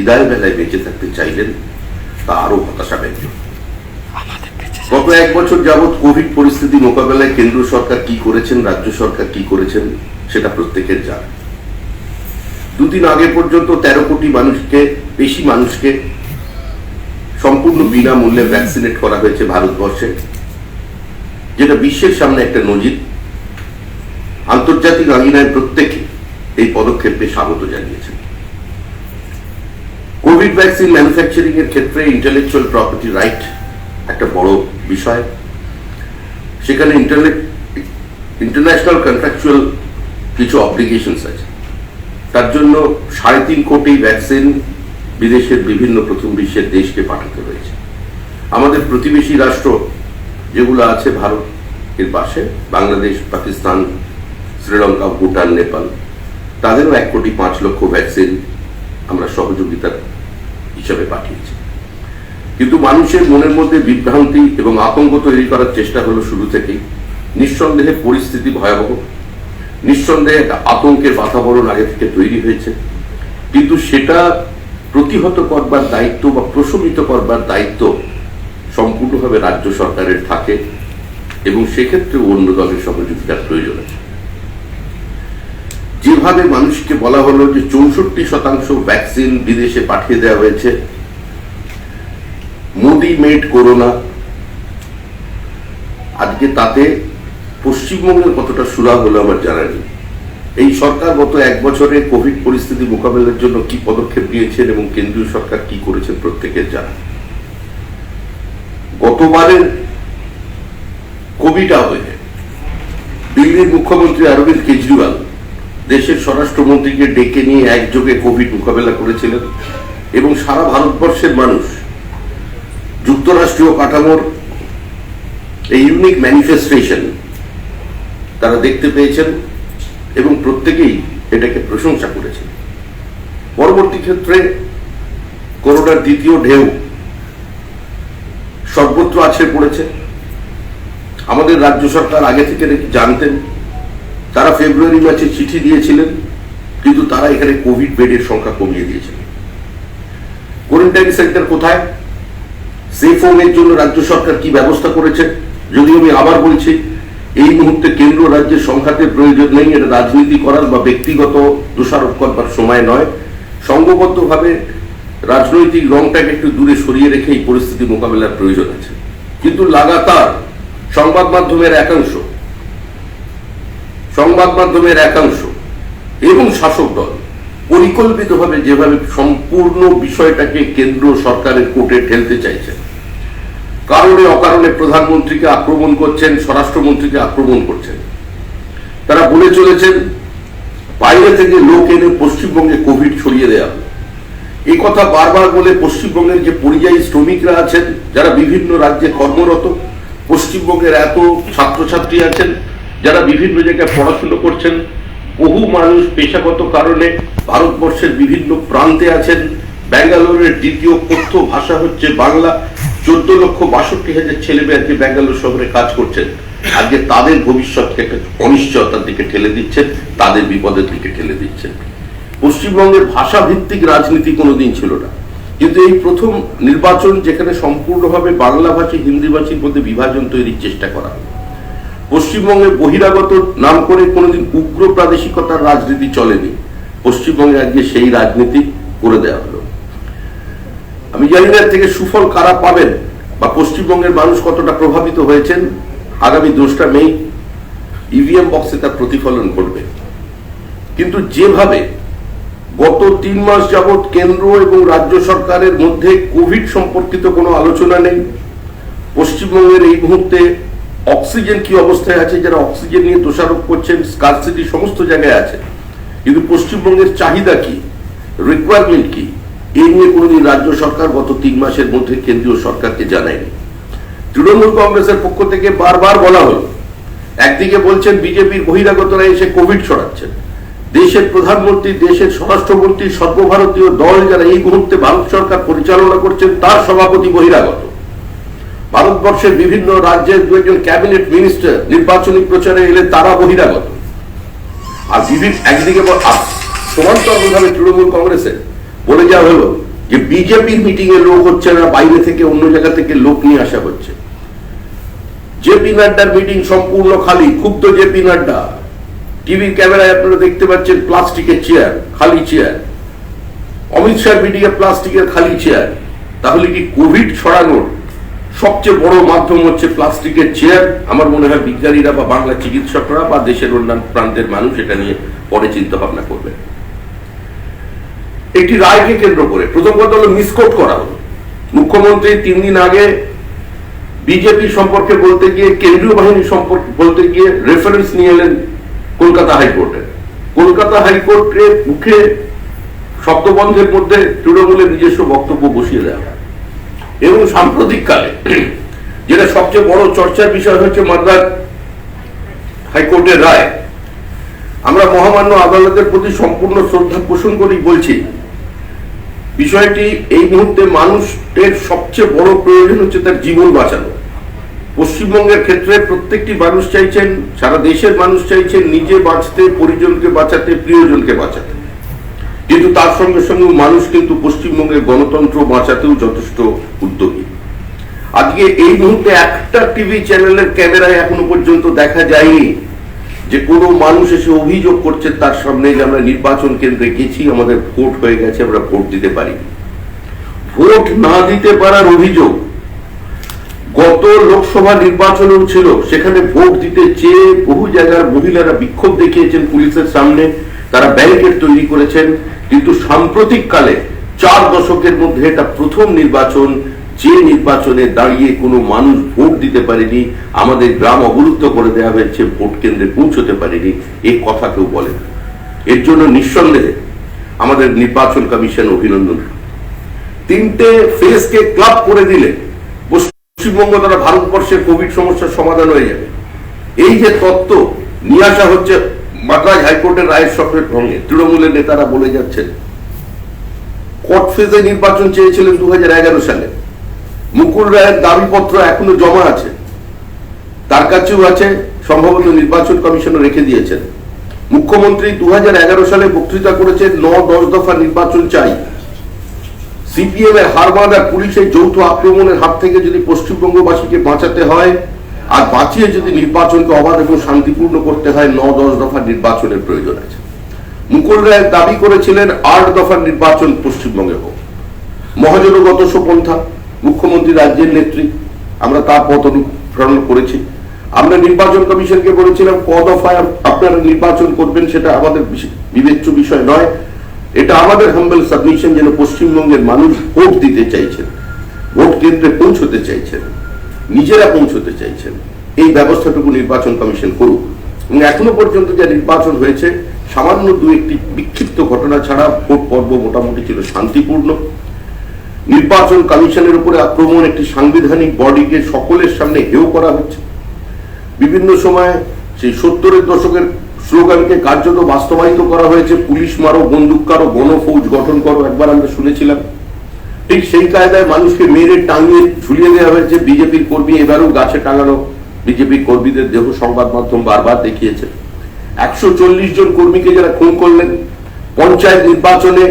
বিদায় বেলায় বেঁচে থাকতে চাইলেন, তা আরো হতাশাব্যঞ্জক। গত এক বছর যাবৎ কোভিড পরিস্থিতি মোকাবেলায় কেন্দ্র সরকার কি করেছেন, রাজ্য সরকার কি করেছেন, সেটা প্রত্যেকের জানা। দুদিন আগে পর্যন্ত 13 কোটি বেশি মানুষকে সম্পূর্ণ বিনামূল্যে ভ্যাকসিনেট করা হয়েছে ভারতবর্ষে, যেটা বিশ্বের সামনে একটা নজির। আন্তর্জাতিক আঙিনায় প্রত্যেকে এই পদক্ষেপকে স্বাগত জানিয়েছেন। কোভিড ভ্যাকসিন ম্যানুফ্যাকচারিং এর ক্ষেত্রে ইন্টেলেকচুয়াল প্রপার্টি রাইট একটা বড় বিষয়। সেখানে ইন্টারন্যাশনাল কন্ট্রাকচুয়াল কিছু অব্লিগেশনস আছে। তার জন্য 3.5 কোটি ভ্যাকসিন বিদেশের বিভিন্ন প্রথম বিশ্বের দেশকে পাঠাতে হয়েছে। আমাদের প্রতিবেশী রাষ্ট্র যেগুলো আছে ভারত এর পাশে, বাংলাদেশ, পাকিস্তান, শ্রীলঙ্কা, ভুটান, নেপাল, তাদেরও 1,05,00,000 ভ্যাকসিন আমরা সহযোগিতার হিসাবে পাঠিয়েছি। কিন্তু মানুষের মনের মধ্যে বিভ্রান্তি এবং আতঙ্ক তৈরি করার চেষ্টা হলো শুরু থেকেই। নিঃসন্দেহে পরিস্থিতি ভয়াবহ, নিঃসন্দেহে একটা আতঙ্কের বাতাবরণ আগে থেকে তৈরি হয়েছে, কিন্তু সেটা প্রতিহত করবার দায়িত্ব বা প্রশমিত করবার দায়িত্ব সম্পূর্ণভাবে রাজ্য সরকারের থাকে, এবং সেক্ষেত্রে অন্য দলের সহযোগিতার প্রয়োজন আছে। যেভাবে মানুষকে বলা হলো যে 64% ভ্যাকসিন বিদেশে পাঠিয়ে দেওয়া হয়েছে, মোদি মেড করোনা, আজকে তাতে পশ্চিমবঙ্গের কতটা সুরাহ হলো আমার জানা নেই। এই সরকার গত এক বছরে কোভিড পরিস্থিতি মোকাবেলার জন্য কি পদক্ষেপ নিয়েছেন এবং কেন্দ্রীয় সরকার কি করেছেন প্রত্যেকের জানা। গতবারের কোভিড আবহে দিল্লির মুখ্যমন্ত্রী অরবিন্দ কেজরিওয়াল দেশের স্বরাষ্ট্রমন্ত্রীকে ডেকে নিয়ে একযোগে কোভিড মোকাবেলা করেছিলেন, এবং সারা ভারতবর্ষের মানুষ যুক্তরাষ্ট্রীয় কাঠামোর এই ইউনিক ম্যানিফেস্টেশন তারা দেখতে পেয়েছেন এবং প্রত্যেকেই এটাকে প্রশংসা করেছেন। পরবর্তী ক্ষেত্রে করোনার দ্বিতীয় ঢেউ সর্বত্র আছড়ে পড়েছে। আমাদের রাজ্য সরকার আগে থেকে জানতেন, তারা ফেব্রুয়ারি মাসে চিঠি দিয়েছিলেন, কিন্তু তারা এখানে কোভিড বেডের সংখ্যা কমিয়ে দিয়েছিলেন। কোয়ারেন্টাইন সেন্টার কোথায়, সেফ হোমের জন্য রাজ্য সরকার কি ব্যবস্থা করেছে? যদিও আমি আবার বলছি, এই মুহূর্তে কেন্দ্র রাজ্যের সংঘাতের প্রয়োজন নেই, এটা রাজনীতি করার বা ব্যক্তিগত দোষারোপ করবার সময় নয়। সংঘবদ্ধভাবে রাজনৈতিক রংটাকে একটু দূরে সরিয়ে রেখে এই পরিস্থিতি মোকাবেলার প্রয়োজন আছে। কিন্তু লাগাতার সংবাদ মাধ্যমের একাংশ এবং শাসক দল পরিকল্পিতভাবে যেভাবে সম্পূর্ণ বিষয়টাকে কেন্দ্র সরকারের কোর্টে ঠেলতে চাইছেন, কারণে অকারণে প্রধানমন্ত্রীকে আক্রমণ করছেন, স্বরাষ্ট্রমন্ত্রীকে আক্রমণ করছেন। তারা বলে চলেছেন বাইরে থেকে লোক এনে পশ্চিমবঙ্গে কোভিড ছড়িয়ে দেওয়া হবে। এই কথা বারবার বলে পশ্চিমবঙ্গের যে পরিযায়ী শ্রমিকরা আছেন, যারা বিভিন্ন রাজ্যে কর্মরত, পশ্চিমবঙ্গের এত ছাত্রছাত্রী আছেন যারা বিভিন্ন জায়গায় পড়াশুনো করছেন, বহু মানুষ পেশাগত কারণে ভারতবর্ষের বিভিন্ন প্রান্তে আছেন। ব্যাঙ্গালোরের দ্বিতীয় কথ্য ভাষা হচ্ছে বাংলা। 14,62,000 ছেলে মেয়ে আজকে ব্যাঙ্গালোর শহরে কাজ করছেন। আজকে তাদের ভবিষ্যৎকে একটা অনিশ্চয়তার দিকে ঠেলে দিচ্ছেন, তাদের বিপদের দিকে ঠেলে দিচ্ছেন। পশ্চিমবঙ্গের ভাষা ভিত্তিক রাজনীতি কোনোদিন ছিল না, কিন্তু এই প্রথম নির্বাচন যেখানে সম্পূর্ণভাবে বাংলাভাষী হিন্দিভাষীর মধ্যে বিভাজন তৈরির চেষ্টা করা হলো। পশ্চিমবঙ্গে বহিরাগত নাম করে কোনোদিন উগ্র প্রাদেশিকতার রাজনীতি চলেনি, পশ্চিমবঙ্গে আজকে সেই রাজনীতি করে দেওয়া হলো। আমি জানি না থেকে সুফল কারা পাবেন বা পশ্চিমবঙ্গের মানুষ কতটা প্রভাবিত হয়েছেন। আগামী 2রা মে ইভিএম বক্সে তার প্রতিফলন ঘটবে। কিন্তু যেভাবে গত 3 মাস যাবৎ কেন্দ্র এবং রাজ্য সরকারের মধ্যে কোভিড সম্পর্কিত কোনো আলোচনা নেই, পশ্চিমবঙ্গের এই মুহূর্তে অক্সিজেন কি অবস্থায় আছে, যারা অক্সিজেন নিয়ে দোষারোপ করছেন, স্কারসিটি সমস্ত জায়গায় আছে, কিন্তু পশ্চিমবঙ্গের চাহিদা কি, রিকোয়ারমেন্ট কি, এই নিয়ে কোনোদিন রাজ্য সরকার গত 3 মাসের মধ্যে কেন্দ্রীয় সরকারকে জানায়নি। তৃণমূল কংগ্রেসের পক্ষ থেকে বারবার বলা হলো, একদিকে বলছেন বিজেপির বহিরাগতরা এসে কোভিড ছড়াচ্ছেন, দেশের প্রধানমন্ত্রী, দেশের স্বরাষ্ট্রমন্ত্রী, সর্বভারতীয় দল যারা এই মুহূর্তে ভারত সরকার পরিচালনা করছেন তার সভাপতি বহিরাগত। ভারতবর্ষের বিভিন্ন রাজ্যের 2জন ক্যাবিনেট মিনিস্টার নির্বাচনী প্রচারে এলে তারা বহিরাগত। আর একদিকে সমান্তরালভাবে তৃণমূল কংগ্রেসে বলে যাওয়া হলো যে বিজেপির মিটিং এ লোক হচ্ছে না, বাইরে থেকে অন্য জায়গা থেকে লোক নিয়ে আসা হচ্ছে। জেপি নাড্ডার মিটিং সম্পূর্ণ খালি, ক্ষুব্ধ জেপি নাড্ডা। টিভির ক্যামেরায় আপনারা দেখতে পাচ্ছেন প্লাস্টিকের চেয়ার, খালি চেয়ার। অমিত শাহ মিটিং এ প্লাস্টিকের খালি চেয়ার। তাহলে কি কোভিড ছড়ানোর সবচেয়ে বড় মাধ্যম হচ্ছে প্লাস্টিকের চেয়ার? আমার মনে হয় বিজ্ঞানীরা বা বাংলা চিকিৎসকরা বা দেশের অন্যান্য প্রান্তের মানুষ এটা নিয়ে পরে চিন্তা ভাবনা করবে। একটি রায়কে কেন্দ্র করে প্রথম কথা হলো মিসকোট করা হলো। মুখ্যমন্ত্রী 3 দিন আগে বিজেপি সম্পর্কে বলতে গিয়ে, কেন্দ্রীয় বাহিনী সম্পর্কে বলতে গিয়ে রেফারেন্স নিয়ে এলেন কলকাতা হাইকোর্টে। কলকাতা হাইকোর্টের মুখে শব্দবন্ধের মধ্যে তৃণমূলের নিজস্ব বক্তব্য বসিয়ে দেওয়া। এবং সাম্প্রতিককালে যেটা সবচেয়ে বড় চর্চার বিষয় হচ্ছে মাদ্রাজ হাইকোর্টের রায়। আমরা মহামান্য আদালতের প্রতি সম্পূর্ণ শ্রদ্ধা পোষণ করেই বলছি, বিষয়টি এই মুহূর্তে মানুষের সবচেয়ে বড় প্রয়োজন হচ্ছে তার জীবন বাঁচানো। পশ্চিমবঙ্গের ক্ষেত্রে প্রত্যেকটি মানুষ চাইছেন, সারা দেশের মানুষ চাইছেন নিজে বাঁচতে, পরিজনকে বাঁচাতে, প্রিয়জনকে বাঁচাতে। কিন্তু তার সঙ্গে সঙ্গে মানুষ কিন্তু পশ্চিমবঙ্গের গণতন্ত্র বাঁচাতেও যথেষ্ট উদ্যোগী। আজকে এই মুহূর্তে একটা টিভি চ্যানেলের ক্যামেরায় এখনো পর্যন্ত দেখা যায়নি যে কোনো মানুষ এসে অভিযোগ করছে তার সামনে যে আমরা নির্বাচন কেন্দ্রে গেছি, আমাদের ভোট হয়ে গেছে, আমরা ভোট দিতে পারি। ভোট না দিতে পারার অভিযোগ গত লোকসভা নির্বাচনেও ছিল। সেখানে ভোট দিতে চেয়ে বহু জায়গার মহিলারা বিক্ষোভ দেখিয়েছেন পুলিশের সামনে, তারা ব্যারিকেড তৈরি করেছেন। কিন্তু সাম্প্রতিককালে 4 দশকের মধ্যে এটা প্রথম নির্বাচন যে নির্বাচনে দাঁড়িয়ে কোনো মানুষ ভোট দিতে পারেনি, আমাদের গ্রাম অবরুদ্ধ করে দেওয়া হয়েছে, ভোট কেন্দ্রে পৌঁছতে পারেনি, এই কথা কেউ বলে না। এর জন্য নিঃসন্দেহে আমাদের নির্বাচন কমিশন অভিনন্দন। 3টে ফেজকে ক্লাব করে দিলে পশ্চিমবঙ্গ দ্বারা ভারতবর্ষের কোভিড সমস্যার সমাধান হয়ে যাবে। এই যে তত্ত্ব নিয়ে আসা হচ্ছে মাদ্রাজ হাইকোর্টের রায়ের সঙ্গে, তৃণমূলের নেতারা বলে যাচ্ছেন। কোর্ট ফেজে নির্বাচন চেয়েছিলেন 2011 সালে। মুকুল রায়ের দাবিপত্র এখনো জমা আছে, তার কাছেও আছে, সম্ভবত নির্বাচন কমিশনও রেখে দিয়েছেন। মুখ্যমন্ত্রী 2011 সালে বক্তৃতা করেছেন 9-10 দফা নির্বাচন চাই। সিপিএম এর হারমাদ আর পুলিশের যৌথ আক্রমণের হাত থেকে যদি পশ্চিমবঙ্গবাসীকে বাঁচাতে হয় আর বাঁচিয়ে যদি নির্বাচনকে অবাধ এবং শান্তিপূর্ণ করতে হয়, 9-10 দফা নির্বাচনের প্রয়োজন আছে। মুকুল রায় দাবি করেছিলেন 8 দফার নির্বাচন পশ্চিমবঙ্গে হোক। মহাজনগত পন্থা, মুখ্যমন্ত্রী রাজ্যের নেত্রী, আমরা তার পথ অনুসরণ করেছি। আমরা নির্বাচন কমিশনকে বলেছিলাম ক দফায় আপনারা নির্বাচন করবেন সেটা আমাদের বিবেচ্য বিষয় নয়, এটা আমাদের হাম্বল সাবমিশন যেন পশ্চিমবঙ্গের মানুষ ভোট দিতে চাইছেন, ভোট কেন্দ্রে পৌঁছতে চাইছেন, নিজেরা পৌঁছতে চাইছেন, এই ব্যবস্থাটুকু নির্বাচন কমিশন করুক। এবং এখনো পর্যন্ত যে নির্বাচন হয়েছে সামান্য 2-1টি বিক্ষিপ্ত ঘটনা ছাড়া ভোট পর্ব মোটামুটি ছিল শান্তিপূর্ণ। নির্বাচন কমিশনের উপরে আক্রমণ, একটি সাংবিধানিক বডিকে সকলের সামনে হেয় করা হচ্ছে। বিভিন্ন সময় সেই 70-এর দশকের স্লোগানকে কার্যত বাস্তবায়িত করা হয়েছে, পুলিশ মারো, বন্দুক কারো, গণফৌজ গঠন করো, একবার আমরা শুনেছিলাম। ঠিক সেই কায়দায় মানুষকে মেরে টাঙিয়ে ঝুলিয়ে দেওয়া হয়েছে। বিজেপির কর্মী এবারও গাছে টাঙানো বিজেপির কর্মীদের দেহ সংবাদ মাধ্যম বারবার দেখিয়েছে। 140 জন কর্মীকে যারা খুন করলেন। পঞ্চায়েত নির্বাচনে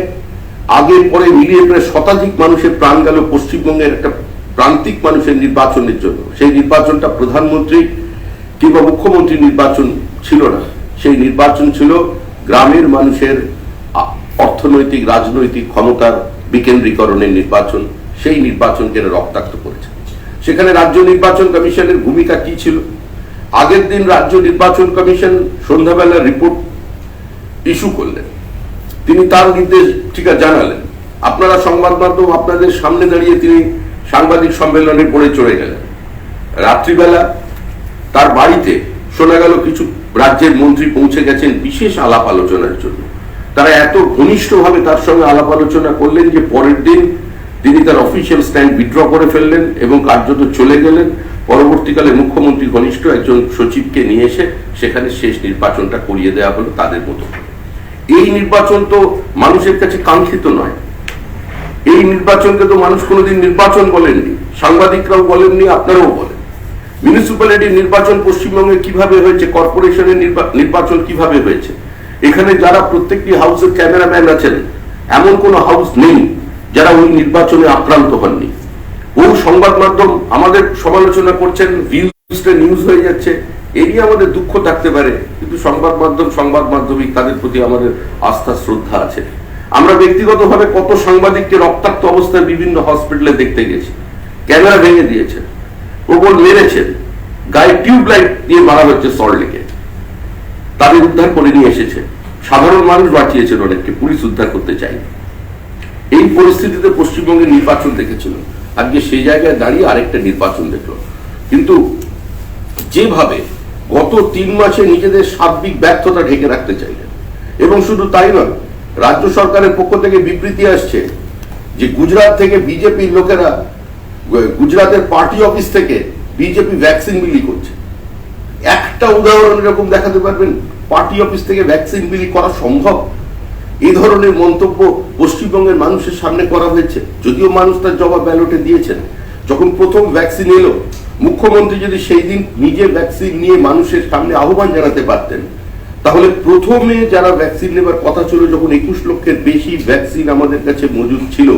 আগে পরে মিলিয়ে প্রায় শতাধিক মানুষের প্রাণ গেল পশ্চিমবঙ্গের একটা প্রান্তিক মানুষের নির্বাচনের জন্য। সেই নির্বাচনটা প্রধানমন্ত্রী কিংবা মুখ্যমন্ত্রী নির্বাচন ছিল না, সেই নির্বাচন ছিল গ্রামের মানুষের অর্থনৈতিক রাজনৈতিক ক্ষমতার বিকেন্দ্রীকরণের নির্বাচন। সেই নির্বাচনকে রক্তাক্ত করেছে। সেখানে রাজ্য নির্বাচন কমিশনের ভূমিকা কি ছিল? আগের দিন রাজ্য নির্বাচন কমিশন সন্ধ্যাবেলা রিপোর্ট ইস্যু করলেন, তিনি তার নির্দেশিকা জানালেন। আপনারা সংবাদ মাধ্যম আপনাদের সামনে দাঁড়িয়ে তিনি সাংবাদিক সম্মেলনে পড়ে চলে গেলেন। রাত্রিবেলা তার বাড়িতে শোনা গেল কিছু রাজ্যের মন্ত্রী পৌঁছে গেছেন বিশেষ আলাপ আলোচনার জন্য। তারা এত ঘনিষ্ঠভাবে তার সঙ্গে আলাপ আলোচনা করলেন যে পরের দিন তিনি তার অফিসিয়াল স্ট্যান্ড উইথড্র করে ফেললেন এবং কার্যত চলে গেলেন। পরবর্তীকালে মুখ্যমন্ত্রী ঘনিষ্ঠ একজন সচিবকে নিয়ে এসে সেখানে শেষ নির্বাচনটা করিয়ে দেওয়া হলো তাদের মতো। এই নির্বাচন তো মানুষের কাছে কাঙ্ক্ষিত নয়। এই নির্বাচনকে তো মানুষ কোনোদিন নির্বাচন বলেননি, সাংবাদিকরাও বলেননি, আপনারাও বলেন। মিউনিসিপ্যালিটির নির্বাচন পশ্চিমবঙ্গে কিভাবে হয়েছে, কর্পোরেশনের নির্বাচন কিভাবে হয়েছে, এখানে যারা প্রত্যেকটি হাউসের ক্যামেরাম্যান আছেন এমন কোনো হাউস নেই যারা ওই নির্বাচনে আক্রান্ত হননি। বহু সংবাদ মাধ্যম আমাদের সমালোচনা করছেন, ভিউজটা নিউজ হয়ে যাচ্ছে, এই নিয়ে আমাদের দুঃখ থাকতে পারে, কিন্তু সংবাদ মাধ্যমিক তাদের প্রতি আমাদের আস্থা শ্রদ্ধা আছে। আমরা ব্যক্তিগতভাবে কত সাংবাদিককে রক্তাক্ত অবস্থায় বিভিন্ন হসপিটালে দেখতে গেছি, ক্যামেরা ভেঙে দিয়েছেন, প্রবল মেরেছেন, গায়ে টিউবলাইট দিয়ে মারা হচ্ছে সল্টলেকে, তাদের উদ্ধার করে নিয়ে এসেছে। সাধারণ মানুষ বাঁচিয়েছেন অনেককে, পুলিশ উদ্ধার করতে চাই। এই পরিস্থিতিতে পশ্চিমবঙ্গের নির্বাচন দেখেছিল, আজকে সেই জায়গায় দাঁড়িয়ে আরেকটা নির্বাচন দেখলো। কিন্তু যেভাবে গত 3 মাসে নিজেদের সার্বিক ব্যর্থতা ঢেকে রাখতে চাইলেন, এবং শুধু তাই নয়, রাজ্য সরকারের পক্ষ থেকে বিবৃতি আসছে যে গুজরাট থেকে বিজেপির লোকেরা, গুজরাটের পার্টি অফিস থেকে বিজেপি ভ্যাকসিন বিলি করছে। একটা উদাহরণ এরকম দেখাতে পারবেন পার্টি অফিস থেকে ভ্যাকসিন বিলি করা সম্ভব? এই ধরনের মন্তব্য পশ্চিমবঙ্গের মানুষের সামনে করা হয়েছে, যদিও মানুষ তার জবাব ব্যালটে দিয়েছেন। যখন প্রথম ভ্যাকসিন এলো, মুখ্যমন্ত্রী যদি সেই দিন নিজে ভ্যাকসিন নিয়ে মানুষের সামনে আহ্বান জানাতে পারতেন, তাহলে প্রথমে যারা ভ্যাকসিন নেবার কথা ছিল, যখন 21 লক্ষের বেশি ভ্যাকসিন আমাদের কাছে মজুদ ছিল,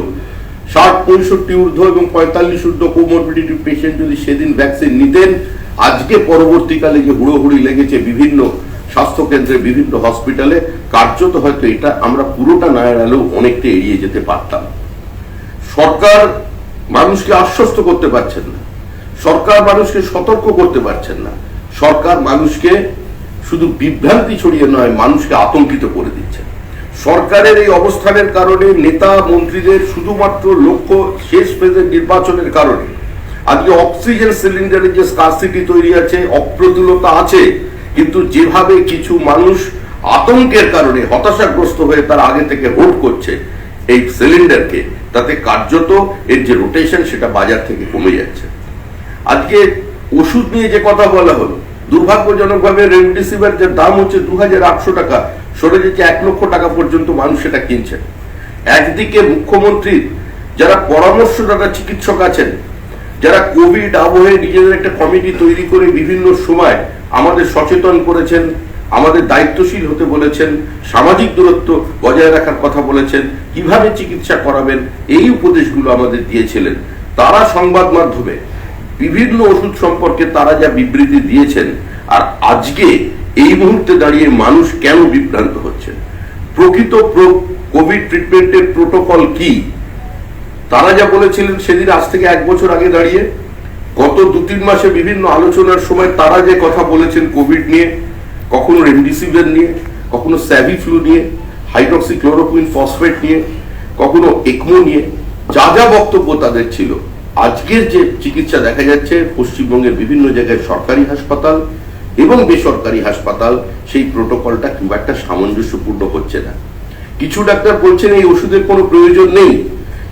60-65 ঊর্ধ্ব এবং 45 ঊর্ধ্ব কোমরবিডিটি পেশেন্ট যদি সেদিন ভ্যাকসিন নিতেন, আজকে পরবর্তীকালে যে হুড়োহুড়ি লেগেছে বিভিন্ন স্বাস্থ্য কেন্দ্রে, বিভিন্ন হসপিটালে, কার্যত হয়তো এটা আমরা পুরোটা না এড়ালেও অনেকটা এড়িয়ে যেতে পারতাম। সরকার মানুষকে আশ্বস্ত করতে পারছেন না, সরকার মানুষকে সতর্ক করতে পারছেন না, সরকার মানুষকে শুধু বিভ্রান্তি ছড়িয়ে নয়, মানুষকে আতঙ্কিত করে দিচ্ছে। সরকারের এই অবস্থানের কারণে নেতা মন্ত্রীদের শুধুমাত্র লক্ষ্য শেষ ফেজের নির্বাচনের কারণে আজকে অক্সিজেন সিলিন্ডারের যে স্কারসিটি তৈরি আছে, অপ্রতুলতা আছে, কিন্তু যেভাবে কিছু মানুষ আতঙ্কের কারণে হতাশাগ্রস্ত হয়ে তারা আগে থেকে হোল্ড করছে এই সিলিন্ডারকে, তাতে কার্যত এর যে রোটেশন সেটা বাজার থেকে কমে যাচ্ছে। আজকে ওষুধ নিয়ে যে কথা বলা হলো, দুর্ভাগ্যজনকভাবে রেমডেসিভির যে দাম হচ্ছে 2800 টাকা, সরে যেতে 1 লক্ষ টাকা পর্যন্ত মানুষ সেটা কিনছেন। একদিকে মুখ্যমন্ত্রী যারা পরামর্শদাতা চিকিৎসক আছেন, যারা কোভিড আবহে নিজেদের একটা কমিটি তৈরি করে বিভিন্ন সময় আমাদের সচেতন করেছেন, আমাদের দায়িত্বশীল হতে বলেছেন, সামাজিক দূরত্ব বজায় রাখার কথা বলেছেন, কিভাবে চিকিৎসা করাবেন, এই উপদেশগুলো আমাদের দিয়েছিলেন, তারা সংবাদ মাধ্যমে বিভিন্ন ওষুধ সম্পর্কে তারা যা বিবৃতি দিয়েছেন, আর আজকে এই মুহূর্তে দাঁড়িয়ে মানুষ কেন বিভ্রান্ত হচ্ছে, প্রকৃত কোভিড ট্রিটমেন্টের প্রোটোকল কি, তারা যা বলেছিলেন সেদিন আজ থেকে 1 বছর আগে দাঁড়িয়ে, গত 2-3 মাসে বিভিন্ন আলোচনার সময় তারা যে কথা বলেছেন কোভিড নিয়ে, কখনো রেমডেসিভির নিয়ে, কখনো স্যাভিফ্লু নিয়ে, হাইড্রক্সিক্লোরোকুইন ফসফেট নিয়ে, কখনো একমো নিয়ে, যা যা বক্তব্য তাদের ছিল, আজকের যে চিকিৎসা দেখা যাচ্ছে পশ্চিমবঙ্গের বিভিন্ন জায়গায় সরকারি হাসপাতাল এবং বেসরকারি হাসপাতাল, সেই প্রোটোকলটা খুব একটা সামঞ্জস্যপূর্ণ হচ্ছে না। কিছু ডাক্তার বলছেন এই ওষুধের কোনো প্রয়োজন নেই,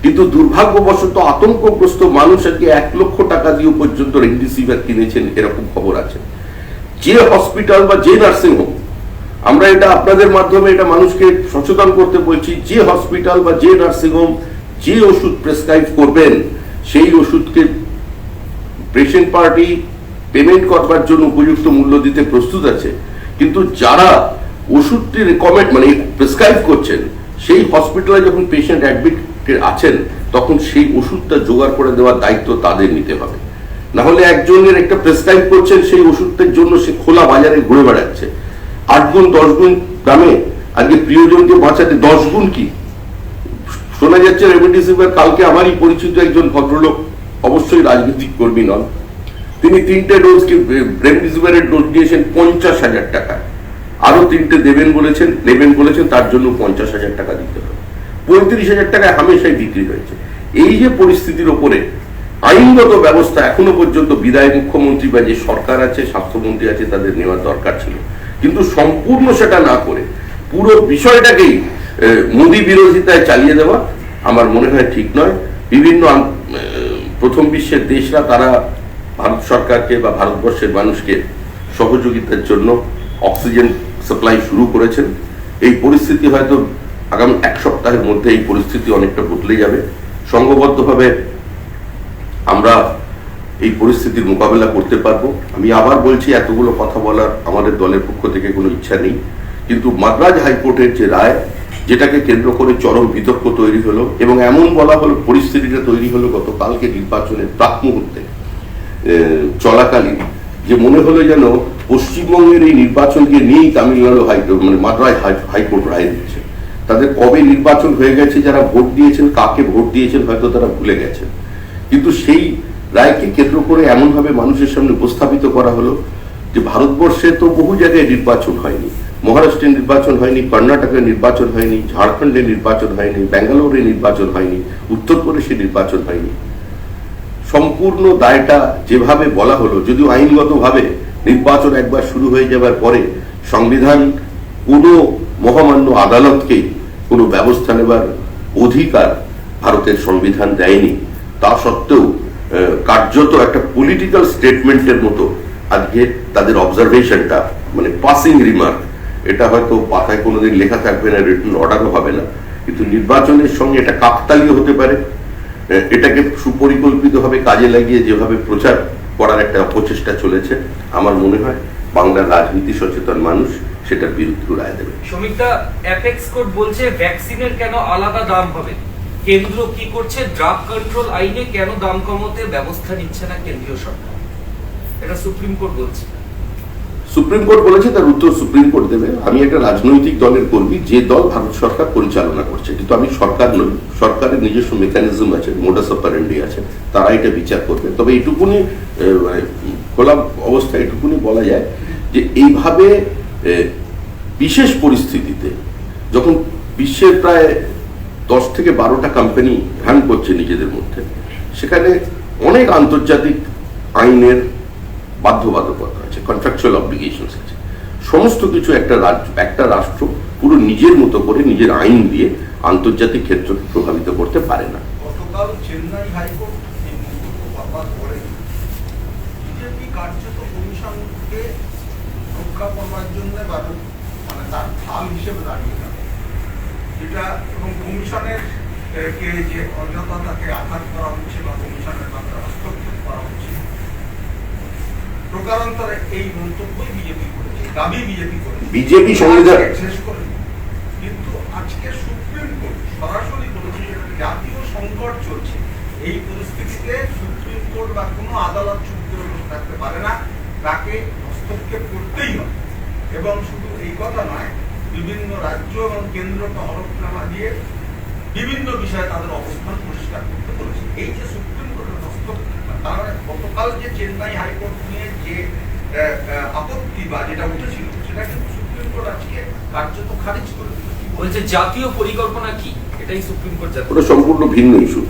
কিন্তু দুর্ভাগ্যবশত আতঙ্কগ্রস্ত মানুষ আজকে 1 লক্ষ টাকা দিয়ে পর্যন্ত রেমডেসিভির কিনেছেন, এরকম খবর আছে। যে হসপিটাল বা যে নার্সিং হোম, আমরা এটা আপনাদের মাধ্যমে এটা মানুষকে সচেতন করতে বলছি, যে হসপিটাল বা যে নার্সিং হোম যে ওষুধ প্রেসক্রাইব করবেন, সেই ওষুধকে পেশেন্ট পার্টি পেমেন্ট করবার জন্য উপযুক্ত মূল্য দিতে প্রস্তুত আছে, কিন্তু যারা ওষুধটি রেকমেন্ড মানে প্রেসক্রাইব করছেন, সেই হসপিটালে যখন পেশেন্ট অ্যাডমিট আছেন, তখন সেই ওষুধটা জোগাড় করে দেওয়ার দায়িত্ব তাদের নিতে হবে। না হলে একজনের একটা প্রেসক্রাইব করছেন, সেই ওষুধের জন্য সে খোলা বাজারে ঘুরে বেড়াচ্ছে, 8 গুণ 10 গুণ দামে আজকে প্রিয়জনকে বাঁচাতে 10 গুণ কি শোনা যাচ্ছে। রেমডেসিভির কালকে আমারই পরিচিত একজন ভদ্রলোক, অবশ্যই রাজনৈতিক কর্মী নন, তিনি 3টে ডোজ রেমডেসিভিরের ডোজ দিয়েছেন 50,000 টাকা, আরো 3টে নেবেন বলেছেন, তার জন্য 50,000 টাকা দিতে হবে। 35,000 টাকায় হামেশাই বিক্রি হয়েছে। এই যে পরিস্থিতির ওপরে আইনগত ব্যবস্থা এখনো পর্যন্ত বিদায় মুখ্যমন্ত্রী বা যে সরকার আছে, স্বাস্থ্যমন্ত্রী আছে, তাদের নেওয়ার দরকার ছিল, কিন্তু সম্পূর্ণ সেটা না করে পুরো বিষয়টাকেই মোদী বিরোধিতায় চালিয়ে দেওয়া আমার মনে হয় ঠিক নয়। বিভিন্ন প্রথম বিশ্বের দেশরা তারা ভারত সরকারকে বা ভারতবর্ষের মানুষকে সহযোগিতার জন্য অক্সিজেন সাপ্লাই শুরু করেছেন। এই পরিস্থিতি হয়তো আগামী 1 সপ্তাহের মধ্যে এই পরিস্থিতি অনেকটা বদলে যাবে। সংঘবদ্ধভাবে আমরা এই পরিস্থিতির মোকাবেলা করতে পারবো। আমি আবার বলছি, এতগুলো কথা বলার আমাদের দলের পক্ষ থেকে কোনো ইচ্ছা নেই, কিন্তু মাদ্রাজ হাইকোর্টের যে রায়, যেটাকে কেন্দ্র করে চরম বিতর্ক তৈরি হলো, এবং এমন বলা হলো পরিস্থিতিটা তৈরি হলো গতকালকে নির্বাচনের প্রাক মুহূর্তে চলাকালীন, যে মনে হলো যেন পশ্চিমবঙ্গের এই নির্বাচনকে নিয়েই তামিলনাড়ু হাইকোর্ট মানে মাদ্রাজ হাইকোর্ট রায় দিচ্ছে। তাদের কবে নির্বাচন হয়ে গেছে, যারা ভোট দিয়েছেন, কাকে ভোট দিয়েছেন হয়তো তারা ভুলে গেছেন, কিন্তু সেই রায়কে কেন্দ্র করে এমনভাবে মানুষের সামনে উপস্থাপিত করা হলো যে ভারতবর্ষে তো বহু জায়গায় নির্বাচন হয়নি, মহারাষ্ট্রে নির্বাচন হয়নি, কর্ণাটকে নির্বাচন হয়নি, ঝাড়খণ্ডে নির্বাচন হয়নি, ব্যাঙ্গালোরে নির্বাচন হয়নি, উত্তরপ্রদেশে নির্বাচন হয়নি। সম্পূর্ণ দায়টা যেভাবে বলা হলো, যদিও আইনগতভাবে নির্বাচন একবার শুরু হয়ে যাবার পরে সংবিধান কোনো মহামান্য আদালতকে কোনো ব্যবস্থা নেবার অধিকার ভারতের সংবিধান দেয়নি, তা সত্ত্বেও কার্যত একটা পলিটিক্যাল স্টেটমেন্টের মতো আজকে তাদের অবজারভেশনটা, মানে পাসিং রিমার্ক, এটা হয়তো পাতায় কোনোদিন লেখা থাকবে না, রিটেন অর্ডারও হবে না, কিন্তু নির্বাচনের সঙ্গে এটা কাকতালীয় হতে পারে। এটাকে সুপরিকল্পিতভাবে কাজে লাগিয়ে যেভাবে প্রচার করার একটা প্রচেষ্টা চলেছে, আমার মনে হয় বাংলার রাজনীতি সচেতন মানুষ সেটার বিরুদ্ধে রায় দেবে। শ্রমিকরা অ্যাপেক্স কোড বলছে ভ্যাকসিনের কেন আলাদা দাম হবে, কেন্দ্র কি করছে, ড্রাগ কন্ট্রোল আইনে কেন দাম কমাতে ব্যবস্থা নিচ্ছে না কেন্দ্রীয় সরকার, এটা সুপ্রিম কোর্ট বলছে। সুপ্রিম কোর্ট বলেছে, তার উত্তর সুপ্রিম কোর্ট দেবে। আমি একটা রাজনৈতিক দলের কর্মী, যে দল ভারত সরকার পরিচালনা করছে, কিন্তু আমি সরকার নই, সরকারের নিজস্ব মেকানিজম আছে, মোডাস অপারেন্ডি আছে, তারা এটা বিচার করবে। তবে এইটুকুনি খোলা অবস্থায় এটুকুনি বলা যায় যে এইভাবে বিশেষ পরিস্থিতিতে যখন বিশ্বের প্রায় 10 থেকে 12টা কোম্পানি ভ্যান করছে নিজেদের মধ্যে, সেখানে অনেক আন্তর্জাতিক আইনের বাধ্যবাধকতা আছে, কন্ট্রাকচুয়াল অব্লিগেশনস আছে, সমস্ত কিছু একটা রাষ্ট্র পুরো নিজের মতো করে নিজের আইন দিয়ে আন্তর্জাতিক ক্ষেত্রকে প্রভাবিত করতে পারে না। গতকাল চেন্নাই হাইকোর্ট বিজেপি কার্যত কমিশনকে রক্ষা করবার জন্য মানে তার ঢাল হিসেবে দাঁড়িয়ে থাকে, যেটা এবং কমিশনের কে যে অযথাকে আঘাত করা হচ্ছে বা কমিশনের মাত্রা হস্তক্ষেপ করা হচ্ছে, প্রকারান্তরে এই মন্তব্যই বিজেপি করেছে, দাবি বিজেপি করেছে, বিজেপি সংবিধান শেষ করে। কিন্তু আজকে সুপ্রিম কোর্ট সরাসরি বলেছে জাতীয় সংকট চলছে, এই পরিস্থিতিতে সুপ্রিম কোর্ট বা কোনো আদালত চুপ করে বসে থাকতে পারে না, তাকে হস্তক্ষেপ করতেই হবে। এবং শুধু এই কথা নয়, বিভিন্ন রাজ্য এবং কেন্দ্রকে হলফনামা দিয়ে বিভিন্ন বিষয়ে তাদের অবস্থান পরিষ্কার করতে বলেছে। এই যে সুপ্রিম কোর্টের হস্তক্ষেপ, তার গতকাল যে চেন্নাই হাইকোর্ট নিয়ে যে আপত্তি বা যেটা উঠেছিল, সেটা কিন্তু সুপ্রিম কোর্ট আজকে কার্যত খারিজ করে বলছে জাতীয় পরিকল্পনা কি, এটাই সুপ্রিম কোর্ট ওটা সম্পূর্ণ ভিন্ন ইস্যু।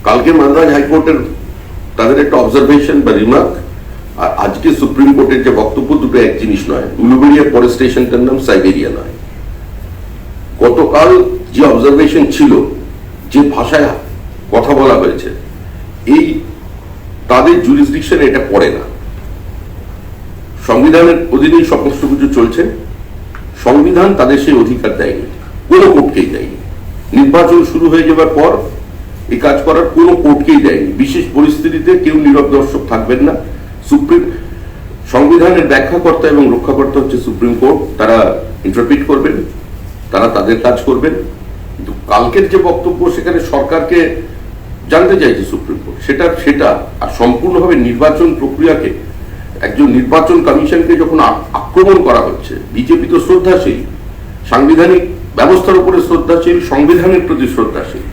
কালকে মাদ্রাজ হাইকোর্টের তাদের একটা অবজারভেশন বা রিমার্ক, আর আজকে সুপ্রিম কোর্টের যে বক্তব্য, দুটো এক জিনিস নয়। উলুবেড়িয়া পরের স্টেশনটার নাম সাইবেরিয়া নয়। গতকাল যে অবজারভেশন ছিল, যে ভাষায় কথা বলা হয়েছে, এই তাদের জুরিসডিকশনে এটা পড়ে না। সংবিধানের অধীনেই সমস্ত কিছু চলছে, সংবিধান তাদের সেই অধিকার দেয়নি, কোনো কোর্টকেই দেয়নি। নির্বাচন শুরু হয়ে যাবার পর এই কাজ করার কোনো কোর্টকেই দেয়নি। বিশেষ পরিস্থিতিতে কেউ নীরব দর্শক থাকবেন না। সংবিধানের ব্যাখ্যাকর্তা এবং রক্ষাকর্তা হচ্ছে সুপ্রিম কোর্ট, তারা ইন্টারপ্রিট করবেন, তারা তাদের কাজ করবেন। কিন্তু কালকের যে বক্তব্য, সেখানে সরকারকে জানতে চাইছে সুপ্রিম কোর্ট, সেটা আর সম্পূর্ণভাবে নির্বাচন প্রক্রিয়াকে, একজন নির্বাচন কমিশনকে যখন আক্রমণ করা হচ্ছে, বিজেপি তো শ্রদ্ধাশীল, সাংবিধানিক ব্যবস্থার উপরে শ্রদ্ধাশীল, সংবিধানের প্রতি শ্রদ্ধাশীল।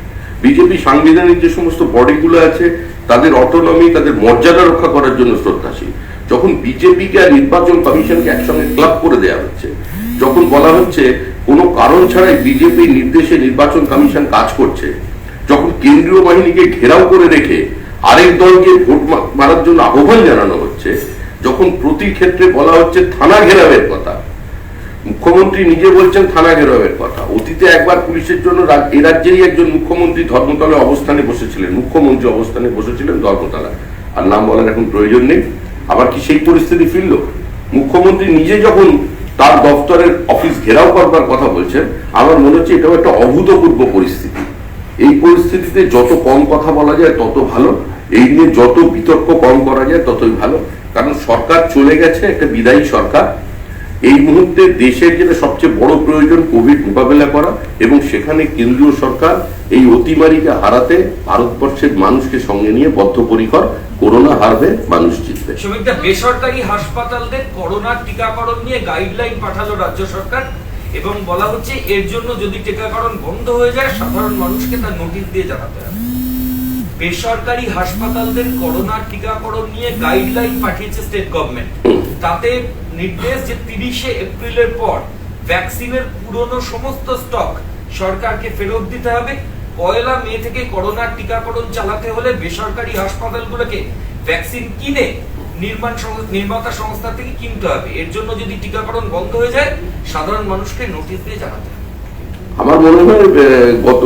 বিজেপি সাংবিধানিক যে সমস্ত বডিগুলো আছে, তাদের অটোনমি, তাদের মর্যাদা রক্ষা করার জন্য শ্রদ্ধাশীল। যখন বিজেপিকে আর নির্বাচন কমিশনকে একসঙ্গে ক্লাব করে দেওয়া হচ্ছে, যখন বলা হচ্ছে কোনো কারণ ছাড়াই বিজেপির নির্দেশে নির্বাচন কমিশন কাজ করছে, যখন কেন্দ্রীয় বাহিনীকে ঘেরাও করে রেখে আরেক দলকে ভোট মারার জন্য আহ্বান জানানো হচ্ছে, যখন প্রতি ক্ষেত্রে বলা হচ্ছে থানা ঘেরাওয়ের কথা, মুখ্যমন্ত্রী নিজে বলছেন থানা ঘেরাওয়ের কথা। অতীতে একবার পুলিশের জন্য এ রাজ্যেরই একজন মুখ্যমন্ত্রী ধর্মতলা অবস্থানে বসেছিলেন, মুখ্যমন্ত্রী অবস্থানে বসেছিলেন ধর্মতলা, আর নাম বলার এখন প্রয়োজন নেই। আবার কি সেই পরিস্থিতি ফিরল? মুখ্যমন্ত্রী নিজে যখন তার দপ্তরের অফিস ঘেরাও করবার কথা বলছেন, আমার মনে হচ্ছে এটাও একটা অভূতপূর্ব পরিস্থিতি। এই পরিস্থিতিতে যত কম কথা বলা যায় তত ভালো, এই নিয়ে যত বিতর্ক কম করা যায় ততই ভালো। কারণ সরকার চলে গেছে, একটা বিদায়ী সরকার, এই মুহূর্তে দেশের যেটা সবচেয়ে বড় প্রয়োজন কোভিড মোকাবেলা করা, এবং সেখানে কেন্দ্রীয় সরকার এই অতিমারীকে হারাতে ভারতবর্ষের মানুষকে সঙ্গে নিয়ে বদ্ধপরিকর। করোনা হারবে, মানুষ জিতবে। শ্রমিকরা বেসরকারি হাসপাতালদের করোনার টিকাকরণ নিয়ে গাইডলাইন পাঠালো রাজ্য সরকার, এবং বলা হচ্ছে এর জন্য যদি টিকাকরণ বন্ধ হয়ে যায় সাধারণ মানুষকে তার নোটিশ দিয়ে জানাতে হবে। বেসরকারি হাসপাতালদের করোনার টিকাকরণ নিয়ে গাইডলাইন পাঠিয়েছে স্টেট গভর্নমেন্ট। তাতে নির্দেশ যে 30শে এপ্রিলের পর ভ্যাকসিনের পুরনো সমস্ত স্টক সরকারকে ফেরত দিতে হবে। 1 মে থেকে করোনার টিকাকরণ চালাতে হলে বেসরকারি হাসপাতালগুলোকে ভ্যাকসিন কিনে নির্মাতা সংস্থা থেকে কিনতে হবে। এর জন্য যদি টিকাকরণ বন্ধ হয়ে যায় সাধারণ মানুষকে নোটিশ দিয়ে জানাতে হবে। আমার মনে হয় গত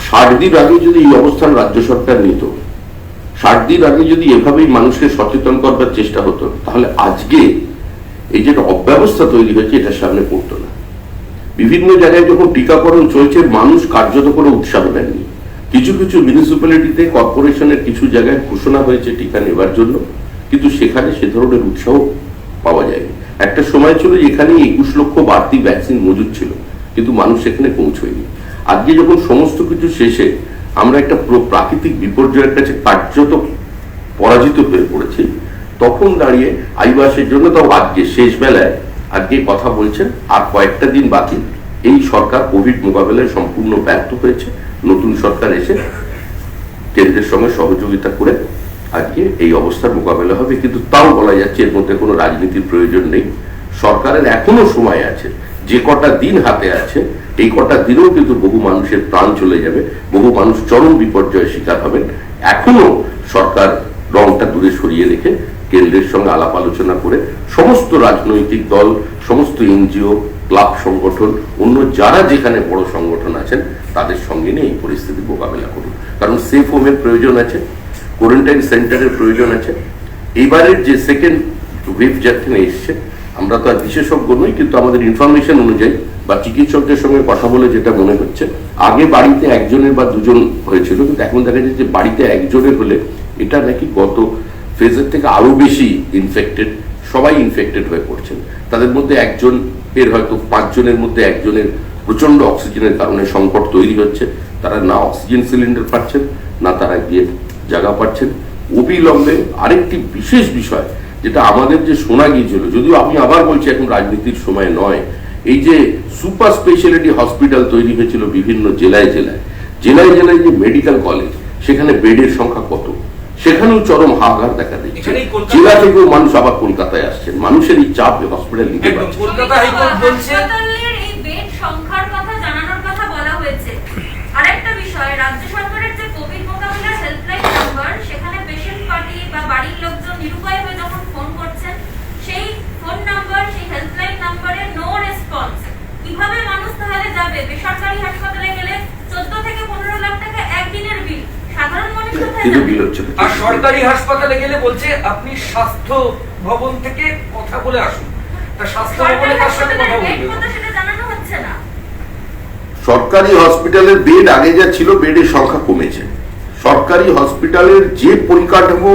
60 দিন আগে যদি এই অবস্থান রাজ্য সরকার নিত, 60 দিন আগে যদি এভাবেই মানুষকে সচেতন করবার চেষ্টা হতো, তাহলে আজকে এই যে অব্যবস্থা তৈরি হয়েছে এটার সামনে পড়তো না। বিভিন্ন জায়গায় যখন টিকাকরণ চলছে মানুষ কার্যত করে উৎসাহ দেননি। কিছু কিছু মিউনিসিপ্যালিটিতে, কর্পোরেশনের কিছু জায়গায় ঘোষণা হয়েছে টিকা নেবার জন্য, কিন্তু সেখানে সে ধরনের উৎসাহ পাওয়া যায়নি। একটা সময় ছিল যেখানে 21 লক্ষ বাড়তি ভ্যাকসিন মজুদ ছিল, কিন্তু মানুষ সেখানে পৌঁছয়নি। আজকে যখন সমস্ত কিছু শেষে আমরা একটা প্রাকৃতিক বিপর্যয়ের কাছে কার্যত পরাজিত হয়ে পড়েছি, তখন দাঁড়িয়ে আইবাসের জন্য তাও আজকে শেষ বেলায় আজকে কথা বলছেন আর কয়েকটা দিন বাকি। এই সরকার কোভিড মোকাবেলায় সম্পূর্ণ ব্যর্থ হয়েছে। নতুন সরকার এসে কেন্দ্রের সঙ্গে সহযোগিতা করে আজকে এই অবস্থার মোকাবেলা হবে, কিন্তু তাও বলা যাচ্ছে এর মধ্যে কোনো রাজনীতির প্রয়োজন নেই। সরকারের এখনো সময় আছে, যে কটা দিন হাতে আছে এই কটা দিনেও কিন্তু বহু মানুষের প্রাণ চলে যাবে, বহু মানুষ চরম বিপর্যয়ের শিকার হবেন। এখনো সরকার রংটা দূরে সরিয়ে রেখে কেন্দ্রের সঙ্গে আলাপ আলোচনা করে সমস্ত রাজনৈতিক দল, সমস্ত এনজিও, ক্লাব সংগঠন, অন্য যারা যেখানে বড় সংগঠন আছেন তাদের সঙ্গে নিয়ে এই পরিস্থিতি মোকাবেলা করুন। কারণ সেফ হোমের প্রয়োজন আছে, কোয়ারেন্টাইন সেন্টারের প্রয়োজন আছে। এইবারের যে সেকেন্ড ওয়েভ যেখানে এসছে, আমরা তো আর বিশেষজ্ঞ নই, কিন্তু আমাদের ইনফরমেশন অনুযায়ী বা চিকিৎসকদের সঙ্গে কথা বলে যেটা মনে হচ্ছে, আগে বাড়িতে একজনের বা দুজন হয়েছিল, কিন্তু এখন দেখা যাচ্ছে বাড়িতে একজনের হলে এটা নাকি গত ফেজের থেকে আরো বেশি ইনফেক্টেড, সবাই ইনফেক্টেড হয়ে পড়ছেন। তাদের মধ্যে একজন এর হয়তো 5 জনের মধ্যে একজনের প্রচন্ড অক্সিজেনের কারণে সংকট তৈরি হচ্ছে। তারা না অক্সিজেন সিলিন্ডার পাচ্ছেন, না তারা গিয়ে জায়গা পাচ্ছেন। অবিলম্বে আরেকটি বিশেষ বিষয় যেটা আমাদের যে শোনা গিয়েছিল, যদিও আমি আবার বলছি এখন রাজনীতির সময় নয়, এই যে সুপার স্পেশালিটি হসপিটাল তৈরি হয়েছিল বিভিন্ন জেলায় জেলায় যে মেডিকেল কলেজ, সেখানে বেডের সংখ্যা কত, সেখানেও চরম হাহাকার দেখা দিচ্ছে। জেলা থেকেও মানুষ আবার কলকাতায় আসছেন, মানুষের এই চাপ হসপিটাল নিতে পারছে। কলকাতা হাইকোর্ট বলছে এই বেড সংখ্যার কথা জানানোর কথা বলা হয়েছে। আরেকটা বিষয়, রাজ্য সরকারের যে কোভিড মোকাবিলার হেল্পলাইন নাম্বার, সেখানে পেশেন্ট পার্টি বা বাড়ির লোকজন নিরুপায় হয়ে যখন ফোন করছেন, সেই ফোন নাম্বার, সেই হেল্পলাইন নাম্বারে নো রেসপন্স। কিভাবে মানুষ তাহলে যাবে? বেসরকারি হাসপাতালে গেলে 14 থেকে 15 লাখ টাকা একদিনের বিল, সাধারণ মানুষ কোথায় যাবে? আর সরকারি হাসপাতালে গেলে বলছে আপনি স্বাস্থ্য ভবন থেকে কথা বলে আসুন। তা স্বাস্থ্য ভবনে কার সাথে কথা বলবেন সেটা জানানো হচ্ছে না। সরকারি হসপিটালের বেড আগে যা ছিল, বেডের সংখ্যা কমেছে। সরকারি হসপিটালের যে পরিকাঠামো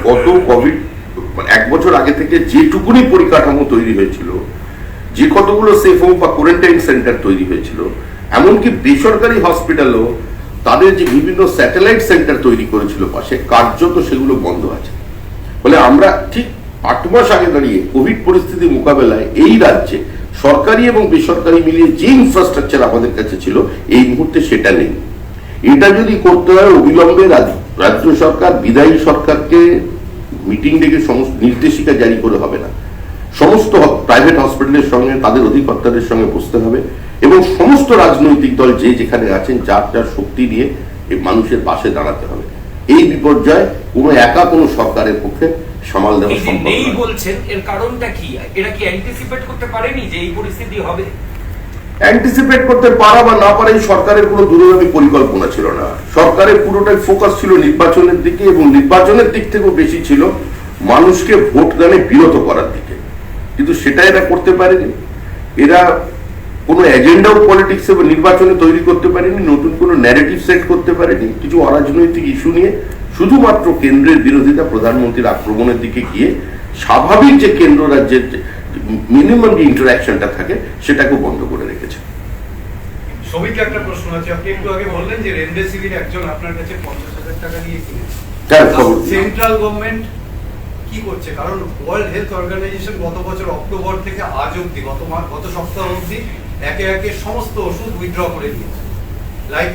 গত কোভিড 1 বছর আগে থেকে যেটুকুনি পরিকাঠামো তৈরি হয়েছিল, যে কতগুলো সেফ হোম বা কোয়ারেন্টাইন সেন্টার তৈরি হয়েছিল, এমনকি বেসরকারি হসপিটালও তাদের যে বিভিন্ন স্যাটেলাইট সেন্টার তৈরি করেছিল পাশে, কার্যত সেগুলো বন্ধ আছে। ফলে আমরা ঠিক 8 মাস আগে দাঁড়িয়ে কোভিড পরিস্থিতি মোকাবেলায় এই রাজ্যে সরকারি এবং বেসরকারি মিলিয়ে যে ইনফ্রাস্ট্রাকচার আমাদের কাছে ছিল, এই মুহূর্তে সেটা নেই। এটা যদি করতে হয় অবিলম্বে রাজ্য সরকার, বিদায়ী সরকারকে মিটিং ডেকে সমস্ত নির্দেশিকা জারি করে হবে না, সমস্ত প্রাইভেট হসপিটালের সঙ্গে তাদের অধিকর্তাদের সঙ্গে বসতে হবে এবং সমস্ত রাজনৈতিক দল যে যেখানে আছেন যার যার শক্তি নিয়ে এই মানুষের পাশে দাঁড়াতে হবে। এই বিপর্যয় কোনো সরকারের পক্ষে সামাল দেওয়া সম্ভব নেই নয়। বলছেন, এর কারণটা কি? এরা কি অ্যান্টিসিপেট করতে পারেনি যে এই পরিস্থিতি হবে? অ্যান্টিসিপেট করতে পারা বা না পারা এই সরকারের কোনো দূরগামী পরিকল্পনা ছিল না। সরকারের পুরোটাই ফোকাস ছিল নির্বাচনের দিকে, এবং নির্বাচনের দিক থেকেও বেশি ছিল মানুষকে ভোট দানে বিরত করার দিকে। কিন্তু সেটা এরা করতে পারেনি। এরা কোনো এজেন্ডাও পলিটিক্স এবং নির্বাচনে তৈরি করতে পারেনি, নতুন কোনো ন্যারেটিভ সেট করতে পারেনি। কিছু অরাজনৈতিক ইস্যু নিয়ে শুধুমাত্র কেন্দ্রের বিরোধিতা, প্রধানমন্ত্রীর আক্রমণের দিকে গিয়ে স্বাভাবিক যে কেন্দ্র রাজ্যের মিনিমাম যে ইন্টারাকশনটা থাকে সেটাকেও বন্ধ করে রেখেছে। সবিকে একটা প্রশ্ন আছে, আপনি একটু আগে বললেন যে রেমডেসিভির একজন আপনার কাছে 50,000 টাকা নিয়ে কিনেছে। তার খবর সেন্ট্রাল গভর্নমেন্ট কি করছে? কারণ ওয়ার্ল্ড হেলথ অর্গানাইজেশন গত বছর অক্টোবর থেকে আজ অব্দি গত সপ্তাহ অব্দি একে একে সমস্ত ওষুধ উইথড্র করে দিয়েছে, like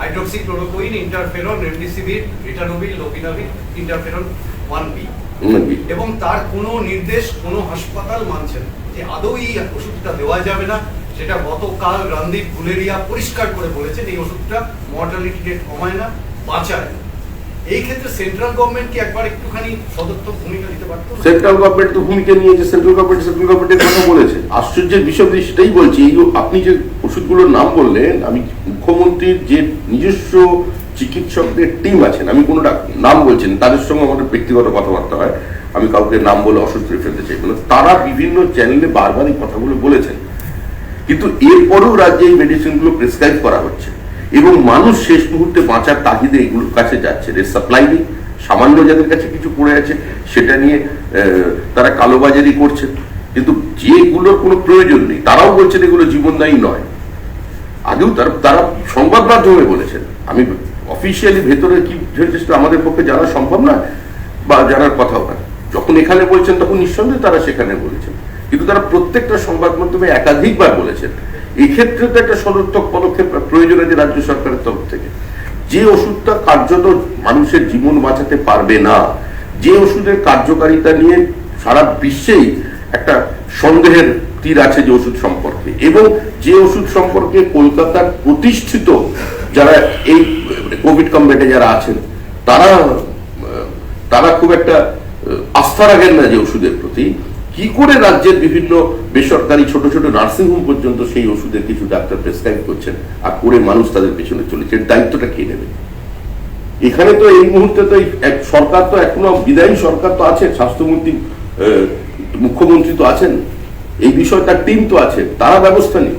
hydroxychloroquine, interferon, remdesivir, ritonavir, lopinavir, interferon 1B, এবং তার কোনো নির্দেশ কোনো হাসপাতাল মানছে না যে আদৌ এই ওষুধটা দেওয়া যাবে না। সেটা গতকাল রণদীপ গুলেরিয়া পরিষ্কার করে বলেছেন এই ওষুধটা মর্টালিটি রেট কমায় না, বাঁচায় না। এই ক্ষেত্রে সেন্ট্রাল গভর্নমেন্ট কি একবার একটুখানি সদর্থক ভূমিকা নিতে পারতো? সেন্ট্রাল গভর্নমেন্ট তো ভূমিকা নিয়েছে, সেন্ট্রাল গভর্নমেন্টের কথা বলেছে। আশ্চর্যের বিষয় সেটাই বলছি, এই আপনি যে ওষুধগুলোর নাম বললেন, আমি মুখ্যমন্ত্রীর যে নিজস্ব চিকিৎসকদের টিম আছেন, আমি কোনো নাম বলছি না, তাদের সঙ্গে আমাদের ব্যক্তিগত কথাবার্তা হয়, আমি কাউকে নাম বলে অসুস্থ ফেলতে চাইবো না, তারা বিভিন্ন চ্যানেলে বারবার এই কথাগুলো বলেছেন। কিন্তু এরপরেও রাজ্যে এই মেডিসিনগুলো প্রেসক্রাইব করা হচ্ছে এবং মানুষ শেষ মুহূর্তে বাঁচার তাগিদে এগুলোর কাছে যাচ্ছে। এর সাপ্লাই নেই, সামান্য যাদের কাছে কিছু পড়ে আছে সেটা নিয়ে তারা কালোবাজারি করছে, কিন্তু যেগুলোর কোনো প্রয়োজন নেই তারাও বলছেন এগুলো জীবনদায়ী নয়। আগেও তারা সংবাদ মাধ্যমে বলেছেন, আমি অফিসিয়ালি ভেতরে কি হয়েছে আমাদের পক্ষে জানা সম্ভব না বা জানার কথাও না। যখন এখানে বলছেন তখন নিঃসন্দেহে তারা সেখানে বলেছেন, কিন্তু তারা প্রত্যেকটা সংবাদ মাধ্যমে একাধিকবার বলেছেন। এক্ষেত্রে তো একটা সদর্থক পদক্ষেপ প্রয়োজন আছে রাজ্য সরকারের তরফ থেকে। যে ওষুধটা কার্যত মানুষের জীবন বাঁচাতে পারবে না, যে ওষুধের কার্যকারিতা নিয়ে সারা বিশ্বেই একটা সন্দেহের তীর আছে যে ওষুধ সম্পর্কে, এবং যে ওষুধ সম্পর্কে কলকাতার প্রতিষ্ঠিত যারা এই কোভিড কমব্যাটে যারা আছেন তারা খুব একটা আস্থা রাখেন না যে ওষুধের প্রতি, কি করে রাজ্যের বিভিন্ন বেসরকারি ছোট ছোট নার্সিংহোম পর্যন্ত সেই ওষুধের কিছু ডাক্তার প্রেসক্রাইব করছেন আর করে মানুষ তাদের পেছনে চলেছে, এর দায়িত্বটা কে নেবে? এখানে তো এই মুহূর্তে তো সরকার তো এখনো বিদায়ী সরকার তো আছে, স্বাস্থ্যমন্ত্রী মুখ্যমন্ত্রী তো আছেন, এই বিষয়ে তার টিম তো আছে, তারা ব্যবস্থা নিন।